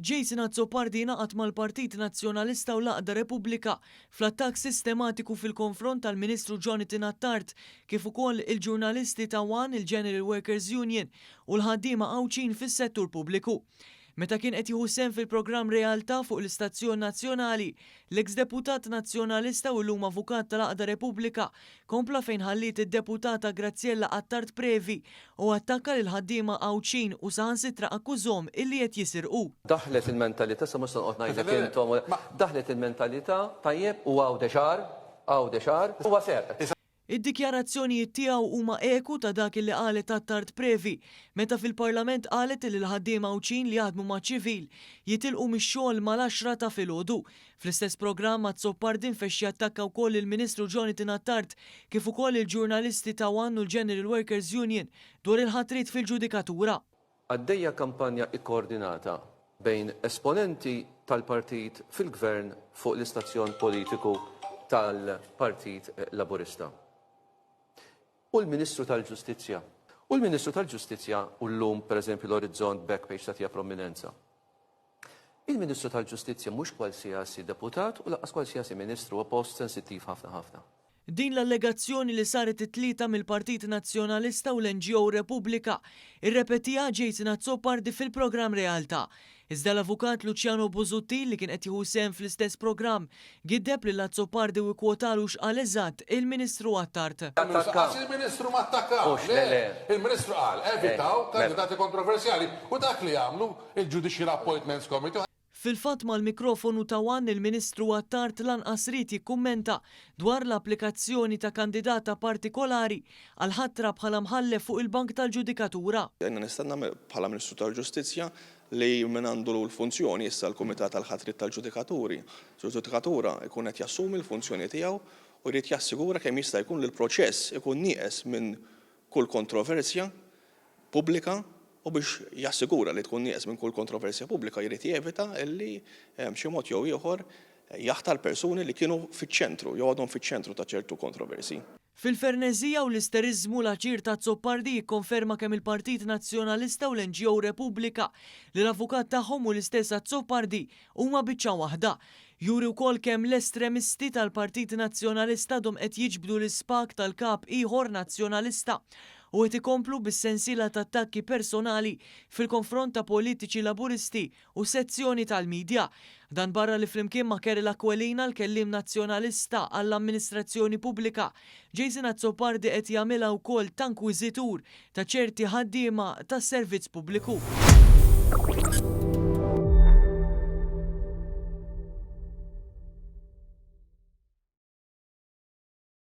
Jason Azzopardi ngħaqad mal-Partit Nazzjonalista u l-Aqda Repubblika fl-attakk sistematiku fil-konfront tal-Ministru Jonathan Attard kif ukoll il-ġurnalisti ta' WAN, il-General Workers Union u l-ħaddiema Awċin fis-settur pubbliku. Meta kien qed jieħu sehem fil-programm Realtà fuq l-Istazzjon Nazzjonali, l-eks-deputat nazzjonalista u llum avukat tal-Aqda Repubblika kompla fejn ħalliet id-deputata Graziella Attard Previ u attakka lil ħaddiema Awċin u saħansitra akkużhom illi qed jisirqu. Daħlet il-mentalità sa mhux noqgħod ngħidlek intom, daħlet il-mentalità tajjeb u għawde xar huwa serq. Id-dikjarazzjonijiet tiegħu huma eku ta' dak li qalet Attard Previ meta fil-Parlament qalet li l-ħaddiema Awċin li jaħdmu ma' ċivil jitilqu mix-xogħol mal-10 ta' filgħodu. Fl-istess programm Azzopardi nfexxi attakka wkoll il-Ministru Jonathan Attard kif ukoll il-ġurnalisti ta' WAN u l-General Workers Union dwar il-ħatrit fil-ġudikatura. Għaddejja kampanja ikkoordinata bejn esponenti tal-partit fil-gvern fuq l-istazzjon politiku tal-Partit Laburista. U l-Ministru tal-Ġustizzja. U l-Ministru tal-Ġustizzja u llum pereżempju l-Orizzont Backpage tagħtiha prominenza. Il-Ministru tal-Ġustizzja mhux kwalsiasi deputat u lanqas kwalsiasi ministru huwa post sensittiv ħafna. Din l-allegazzjoni li saret it-tlieta mill-Partit Nazzjonalista u l-NGO Repubblika irrepetija Jason Azzopardi fil-programm Realtà. Iżda l-avukat Luciano Busuttil li kien qed jieħu sehem fl-istess programm giddeb lil Azzopardi u kwotalu x'qal eżatt il-Ministru Attard. Il-Ministru ma attakkaw. Il-Ministru qal evitaw kandidati kontroversjali u dak li għamlu il-Judicial Appointments Committee. Fil-fatt mal-mikrofonu ta' WAN il-Ministru Attard lanqas rid jikkummenta dwar l-applikazzjoni ta' kandidata partikolari għal ħatra bħala mħallef fuq il-Bank tal-Ġudikatura. Nistenna bħala Ministru tal-Ġustizzja li minn għandu l-funzjoni issa l-Kumitat tal-ħatrit tal-Ġudikaturi. Ġudikatura jkun qed jassumi l-funzjoni tiegħu u jrid jassigura kemm jista' jkun li l-proċess ikun nieqes minn kull kontroversja pubblika. U biex jassigura li tkun nieqes minn kull kontroversja pubblika jrid jevita illi b'xi mod jew ieħor jaħtar persuni li kienu fiċ-ċentru jew għadhom fiċ-ċentru ta' ċertu kontroversi. Fil-ferneżija u l-isteriżmu l-aċir ta' Azzopardi jikkonferma kemm il-Partit Nazzjonalista u l-NGO Repubblika li l-avukat tagħhom u l-istess Azzopardi huma biċċa waħda. Juri wkoll kemm l-estremisti tal-Partit Nazzjonalista dom qed jiġbdu l-ispak tal-kap ieħor nazzjonalista u qed ikomplu bis-sensiela ta' attakki personali fil-konfront ta' politiċi laburisti u sezzjoni tal-medja. Dan barra li flimkien ma' Keril Aquilina l-kellim nazzjonalista għall-amministrazzjoni pubblika, Jason Azzopardi qed jagħmilha wkoll ta' inkwiżitur ta' ċerti ħaddiema tas-servizz pubbliku.